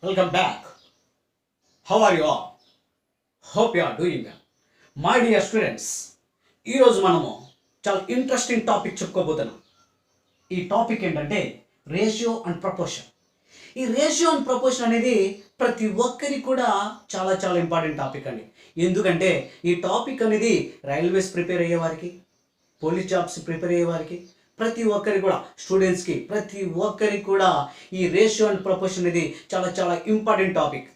Welcome back. How are you all? Hope you are doing well. My dear students, ఈరోజు మనము చాలా interesting topic చెప్పుకోబోతున్నాం. ఈ topic ఏంటంటే ratio and proportion. ఈ ratio and proportion అనేది ప్రతి ఒక్కరికి కూడా చాలా చాలా ఇంపార్టెంట్ టాపిక్ అండి. ఎందుకంటే ఈ టాపిక్ అనేది రైల్వేస్ ప్రిపేర్ అయ్యే వారికి, పోలీస్ జాబ్స్ ప్రిపేర్ అయ్యే వారికి, ప్రతి ఒక్కరికి కూడా స్టూడెంట్స్కి ప్రతి ఒక్కరికి కూడా ఈ రేషియో అండ్ ప్రపోర్షన్ అనేది చాలా చాలా ఇంపార్టెంట్ టాపిక్.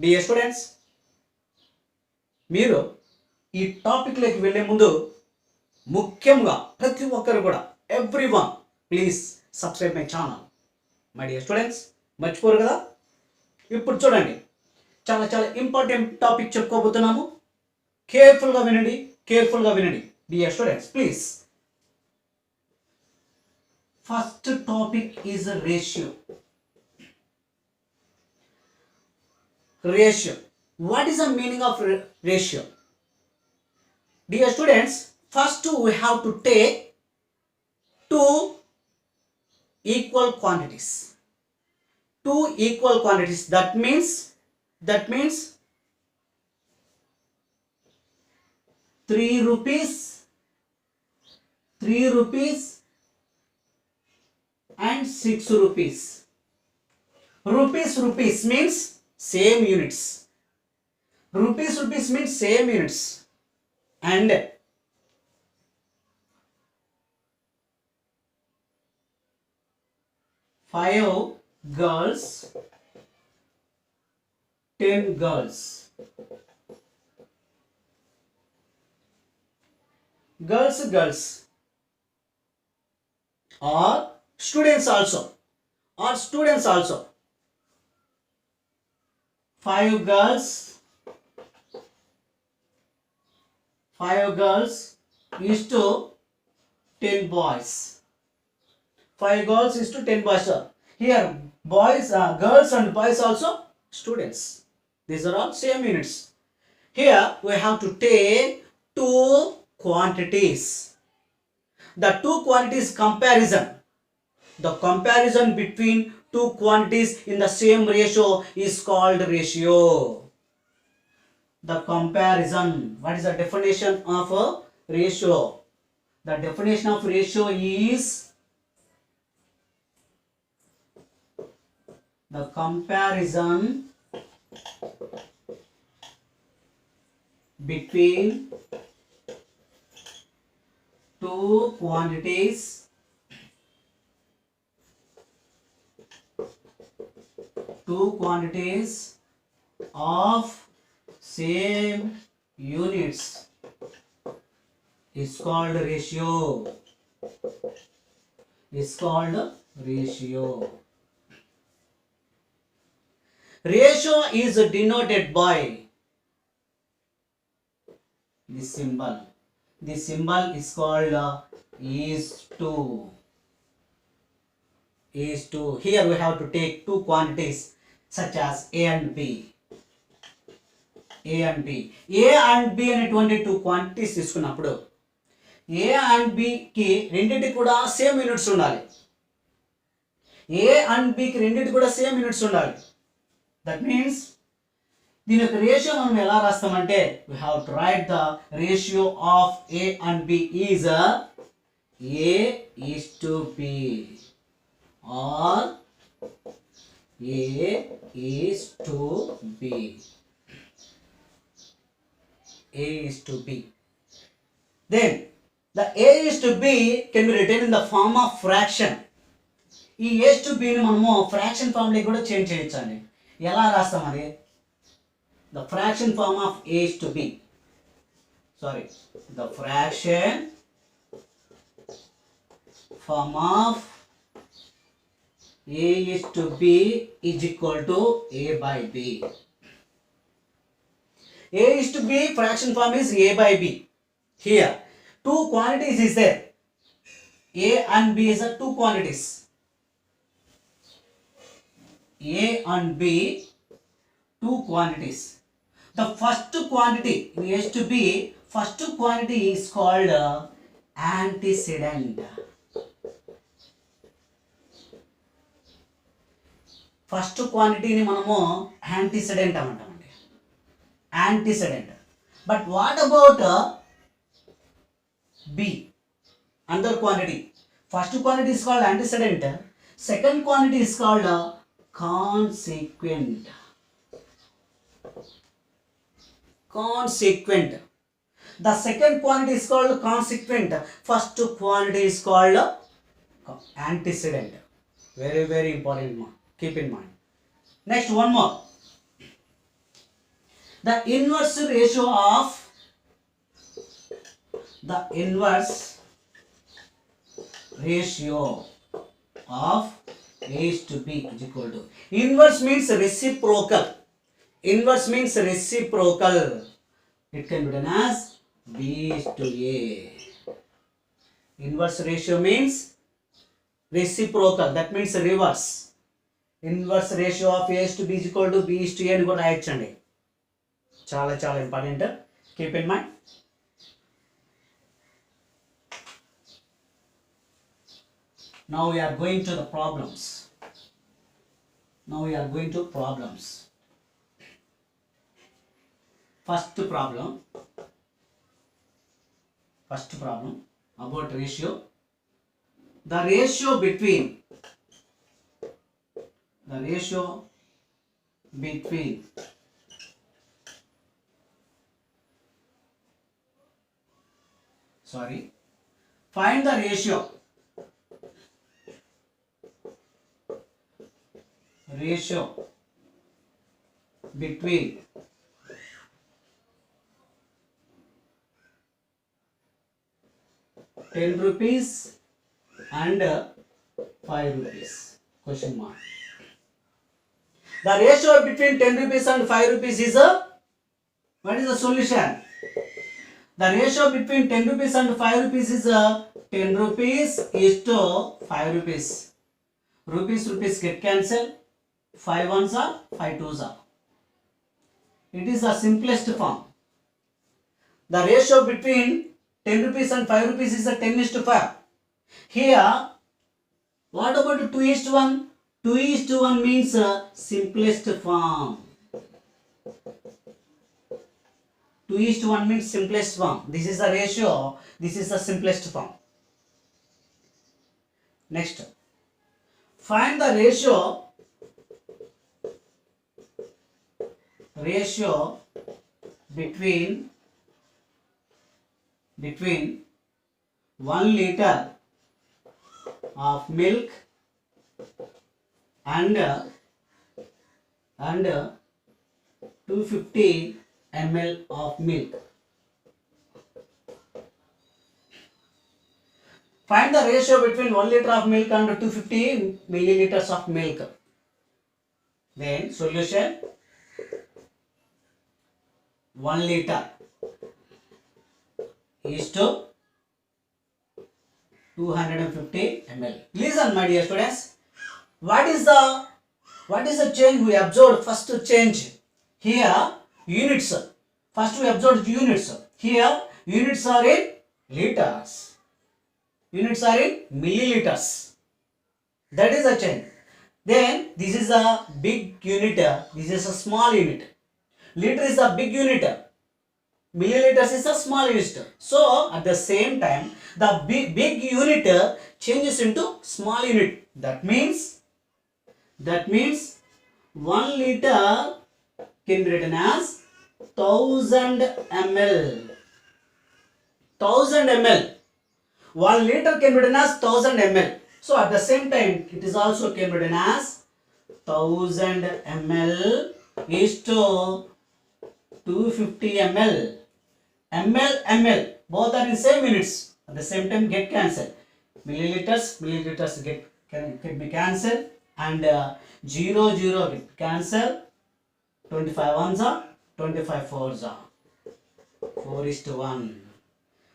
డియర్ స్టూడెంట్స్, మీరు ఈ టాపిక్లోకి వెళ్ళే ముందు ముఖ్యంగా ప్రతి ఒక్కరు కూడా everyone please subscribe my channel. My dear students, మర్చిపోరు కదా. ఇప్పుడు చూడండి, చాలా చాలా ఇంపార్టెంట్ టాపిక్ చెప్పుకోబోతున్నాము. కేర్ఫుల్గా వినండి dear students please. First topic is ratio. Ratio. What is the meaning of ratio? Dear students, first we have to take two equal quantities. Two equal quantities. That means 3 rupees and 6 rupees. Rupees means same units. Rupees means same units. And 5 girls, 10 girls. Girls or students also. 5 girls is to 10 boys. 5 girls is to 10 boys. Here girls and boys also students. These are all same units. Here we have to take two quantities. The two quantities comparison. The comparison between two quantities in the same ratio is called ratio. The comparison. What is the definition of a ratio? The definition of ratio is the comparison between two quantities of same units is called ratio. Ratio is denoted by this symbol. This symbol is called is to. Here we have to take two quantities such as A and B. A and B అనేటువంటి two quantities తీసుకున్నప్పుడు A and B కి రెండింటికి కూడా same units ఉండాలి. That means దీని యొక్క ratio మనం ఎలా రాస్తామంటే we have to write the ratio of A and B is A is to B or A is to B. Then the A is to B can be written in the form of fraction. ఈ A is to B ని మనము fraction form లో కూడా change చేయొచ్చండి. ఎలా రాస్తాం అది? The fraction form of A is to B. The fraction form of A is to B is equal to A by B. A is to B fraction form is A by B. Here two quantities is there. A and B is the two quantities. A and B two quantities. The first quantity in A is to B, first quantity is called antecedent. First క్వాంటిటీని మనము antecedent అంటామండి, antecedent. But what about B, another quantity? First quantity is called antecedent, second quantity is called consequent. Consequent. The second quantity is called consequent, first quantity is called antecedent. Very very important, keep in mind. Next, one more. The inverse ratio of A is to B is equal to, inverse means reciprocal. Inverse means reciprocal. It can be written as B is to A. Inverse ratio means reciprocal, that means reverse. Inverse ratio of A is to B is equal to B is to A అని కూడా రాయొచ్చండి. చాలా చాలా important, keep in mind. Now we are going to the problems. First problem about ratio. The ratio between find the ratio between 10 rupees and 5 rupees, question mark. The ratio between 10 rupees and 5 rupees is what is the solution? The ratio between 10 rupees and 5 rupees is 10 rupees is to 5 rupees. Rupees get cancelled, 5 ones are 5 twos are. It is the simplest form. The ratio between 10 rupees and 5 rupees is a 10 is to 5. Here, what about 2 is to 1? 2 is to 1 means simplest form. 2 is to 1 means simplest form. This is the ratio. This is the simplest form. Next, find the ratio between 1 liter of milk and 250 ml of milk. Find the ratio between 1 liter of milk and 250 milliliters of milk. Then solution, 1 liter is to 250 ml. Listen, my dear students, what is the change we observed? First change here, units. First we observed units. Here units are in liters, units are in milliliters. That is a change. Then this is a big unit, this is a small unit. Liter is a big unit, milliliters is a small unit. So at the same time the big unit changes into small unit. That means 1 liter can be written as 1000 ml. 1000 ml. 1 liter can be written as 1000 ml. So at the same time it is also can be written as 1000 ml is to 250 ml. ml both are in same units, at the same time get cancelled. Milliliters can be cancelled, and 0 get cancelled. 25 ones are 25 fours are 4 is to 1.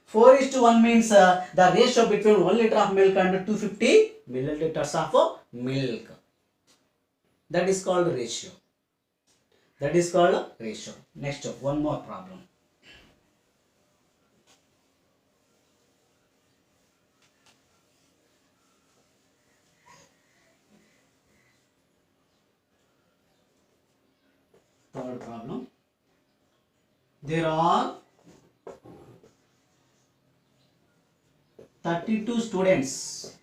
4 is to 1 means the ratio between 1 liter of milk and 250 milliliters of milk. That is called ratio. Next, one more problem. Third problem. There are 32 students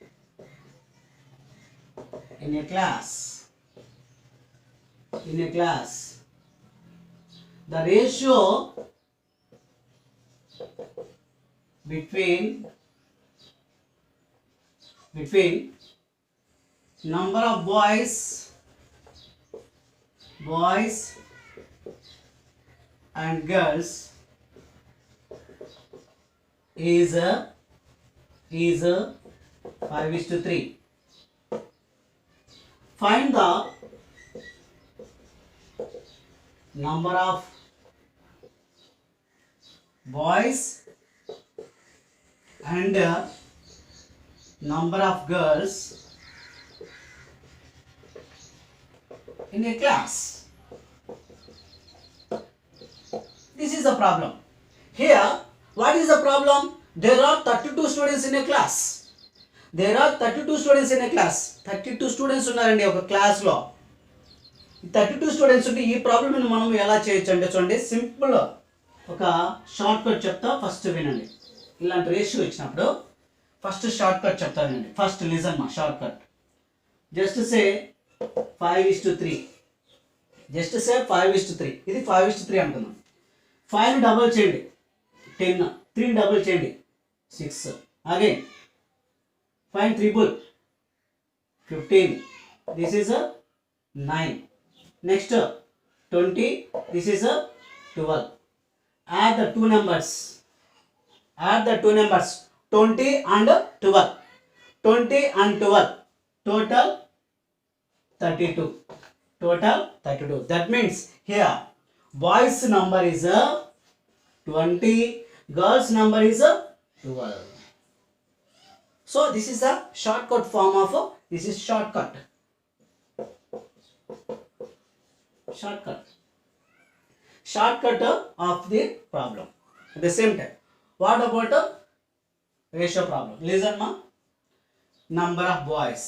in a class. The ratio between number of boys and girls is 5:3. Find the number of boys and number of girls in a class. This is the problem. Here, what is the problem? There are 32 students in a class. 32 students ఉన్నారండి ఒక class లో. 32 students ఉంటే ఈ problem ని మనం ఎలా చేయొచ్చు అంటే చూడండి, సింపుల్ ఒక షార్ట్ కట్ చెప్తా, ఫస్ట్ వినండి. ఇలాంటి రేషియో ఇచ్చినప్పుడు ఫస్ట్ షార్ట్ కట్ చెప్తా వినండి. ఫస్ట్ లిజన్ మా షార్ట్ కట్. Just say 5:3. ఇది 5:3 అనుకుందాం. 5 డబుల్ చేయండి 10, 3 డబుల్ చేయండి 6, again 5 triple 15. This is a 9. Next 20. This is a 12. Add the two numbers. 20 and 12. 20 and 12. Total 32. That means here boys number is 20. Girls number is 12. So this is the shortcut form of this is shortcut of the problem. At the same time, what about a ratio problem? Listen ma, number of boys,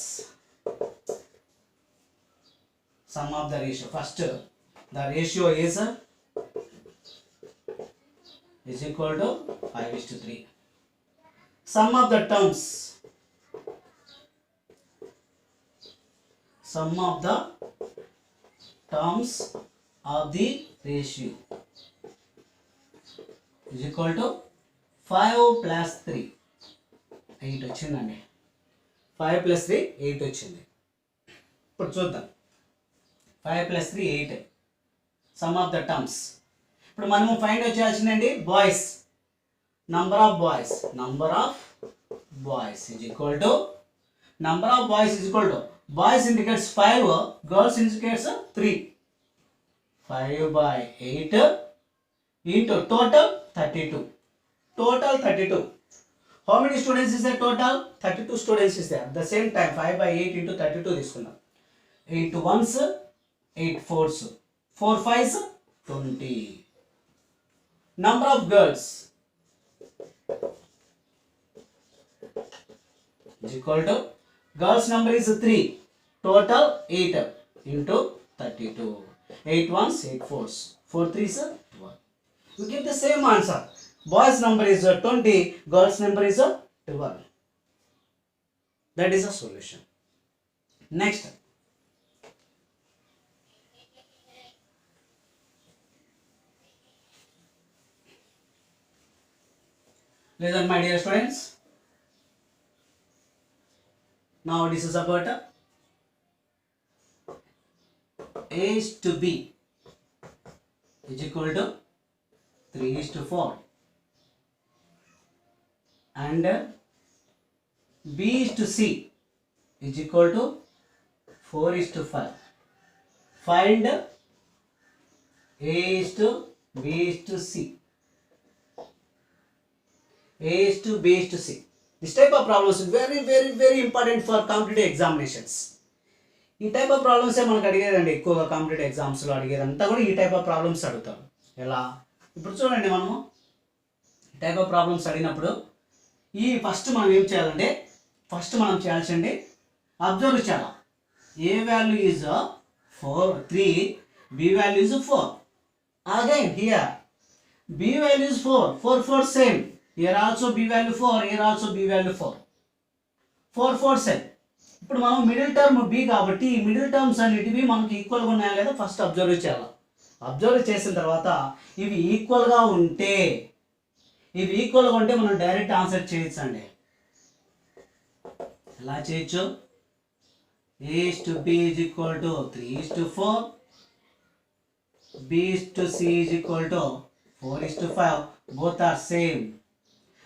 sum of the ratio. First the ratio is equal to 5:3. Sum of the terms of the ratio is equal to 5 plus 3. 8 వచ్చిందండి. 5 plus 3 8 వచ్చింది. ఇప్పుడు చూద్దాం. 5 plus 3 8. Sum of the terms. ఇప్పుడు మనము find చేయాల్సిందండి boys. Number of boys is equal to boys indicates 5, girls indicates 3. 5 by 8 into total 32. How many students is there total? 32 students is there. At the same time 5 by 8 into 32 తీసుకున్నాం. 8 ones 8 fours, 4 5s 20. Number of girls is equal to girls number is 3, total 8 into 32. 8 ones 8 fours, 4 3s 12. You give the same answer. Boys number is 20, girls number is 12. That is a solution. Next, listen my dear students. Now this is about A is to B is equal to 3:4 and B is to C is equal to 4:5. Find A is to B is to C. A is to B is to C. This type of problems is very important for competitive examinations. ఈ type of ప్రాబ్లమ్సే మనకు అడిగేదండి ఎక్కువగా competitive ఎగ్జామ్స్లో అడిగేదంతా కూడా ఈ type of problems అడుగుతారు. ఎలా ఇప్పుడు చూడండి, మనము ఈ టైప్ ఆఫ్ ప్రాబ్లమ్స్ అడిగినప్పుడు ఈ ఫస్ట్ మనం ఏం చేయాలంటే మనం చేయాల్సింది అబ్జర్వ్ చేయాలి. ఏ value is 3, B value is 4. Again here B value is 4. 4 same. Here also B value 4. Here also B value 4. 4 same. ఇప్పుడు మనం మిడిల్ టర్మ్ B కాబట్టి ఈ మిడిల్ టర్మ్స్ అన్నిటివి మనకి ఈక్వల్గా ఉన్నాయా లేదా ఫస్ట్ అబ్జర్వ్ చేయాలి. అబ్జర్వ్ చేసిన తర్వాత ఇవి ఈక్వల్గా ఉంటే మనం డైరెక్ట్ ఆన్సర్ చేయొచ్చు అండి. ఎలా చేయొచ్చు? A/B is equal to 3:4. B/C is equal to 4:5. Both are same.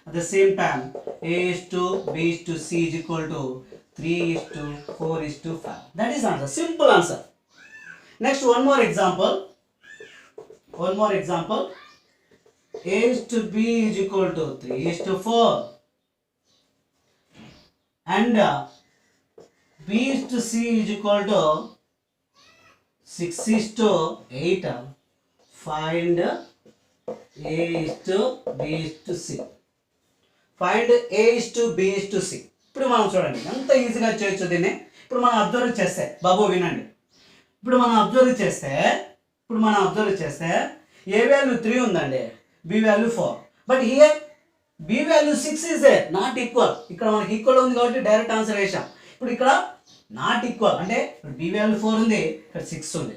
At the same time, A/B/C is equal to 3:4:5. That is answer. Simple answer. Next, one more example. A/B is equal to 3:4. And B/C is equal to 6:8. Find A/B/C. Find A/B/C. ఇప్పుడు మనం చూడండి ఎంత ఈజీగా చేయొచ్చు దీన్ని. ఇప్పుడు మనం observe చేస్తే బాబు వినండి. ఇప్పుడు మనం అబ్జర్వ్ చేస్తే A వాల్యూ 3 ఉందండి, B value 4. But here B value 6 is not equal. ఇక్కడ మనకి ఈక్వల్ ఉంది కాబట్టి డైరెక్ట్ ఆన్సర్ వేసాం. ఇప్పుడు ఇక్కడ నాట్ ఈక్వల్ అంటే B వాల్యూ 4 ఉంది, ఇక్కడ 6 ఉంది.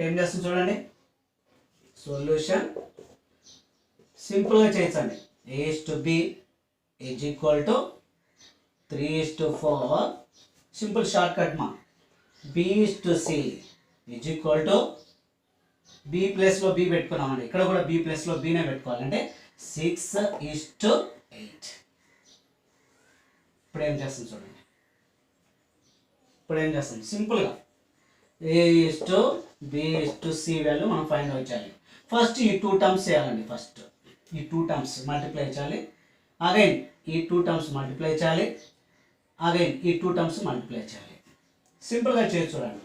ఏం చేస్తుంది చూడండి. సొల్యూషన్ సింపుల్గా చేయొచ్చండి. A/B is equal to 3:4. Simple short cut మా. B/C is equal to B ప్లేస్లో B పెట్టుకున్నామండి. ఇక్కడ కూడా B ప్లేస్లో Bనే పెట్టుకోవాలంటే 6:8. ఇప్పుడు ఏం చేస్తుంది చూడండి. సింపుల్గా A/B/C వాల్యూ మనం ఫైండ్ అవుట్ చేయాలి. ఫస్ట్ ఈ 2 టర్మ్స్ చేయాలండి. ఫస్ట్ ఈ 2 టర్మ్స్ మల్టిప్లై చేయాలి. అగైన్ ఈ 2 టర్మ్స్ మల్టిప్లై చేయాలి. అగైన్ ఈ 2 టర్మ్స్ మల్టిప్లై చేయాలి. సింపుల్గా చేసి చూడండి.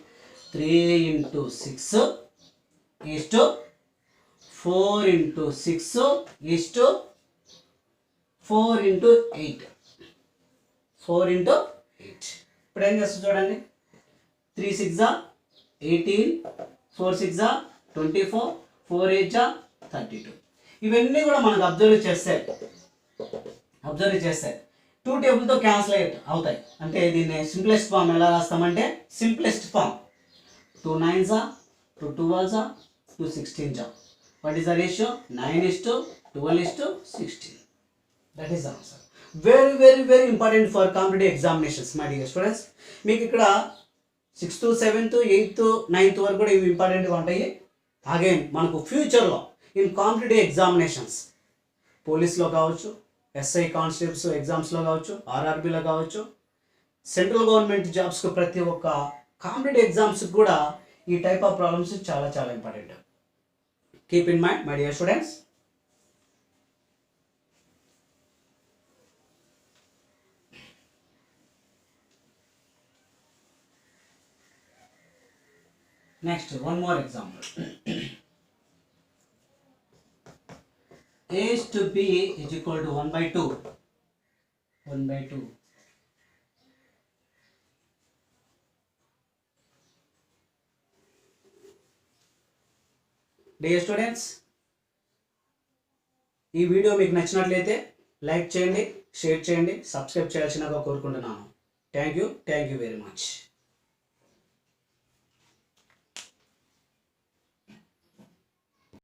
3 × 6 ఈస్టు 4 × 6 ఈస్టు 4 × 8. 4 × 8. ఇప్పుడు ఏం చేస్తుంది చూడండి. 3 6 18, 4 6 24, 4 8 32. ఇవన్నీ కూడా మనకు అబ్జర్వ్ చేస్తే 2 టేబుల్తో క్యాన్సిల్ అవుతాయి. అంటే దీన్ని సింప్లెస్ట్ ఫామ్ ఎలా రాస్తామంటే simplest form 2 9s 2 12s 2 16s. What is the ratio? 9:12:16. That is the answer. Very very very important for competitive examinations, my dear students. మీకు ఇక్కడ 6th 7th 8th 9th వరకు కూడా ఇవి ఇంపార్టెంట్గా ఉంటాయి. అగైన్ మనకు ఫ్యూచర్లో ఇన్ కాంపిటేటివ్ ఎగ్జామినేషన్స్ పోలీస్లో కావచ్చు, SI కానిస్టేబుల్స్ ఎగ్జామ్స్లో కావచ్చు, RRBలో కావచ్చు, సెంట్రల్ గవర్నమెంట్ జాబ్స్కి ప్రతి ఒక్క కాంపిటేటివ్ ఎగ్జామ్స్కి కూడా ఈ టైప్ ఆఫ్ ప్రాబ్లమ్స్ చాలా చాలా important. Keep in mind, my dear students. Next, one more example. A/B is equal to 1/2. 1/2. Dear students, ఈ వీడియో మీకు నచ్చినట్లయితే లైక్ చేయండి, షేర్ చేయండి, సబ్స్క్రైబ్ చేయాల్సినగా కోరుకుంటున్నాను. Thank you very much.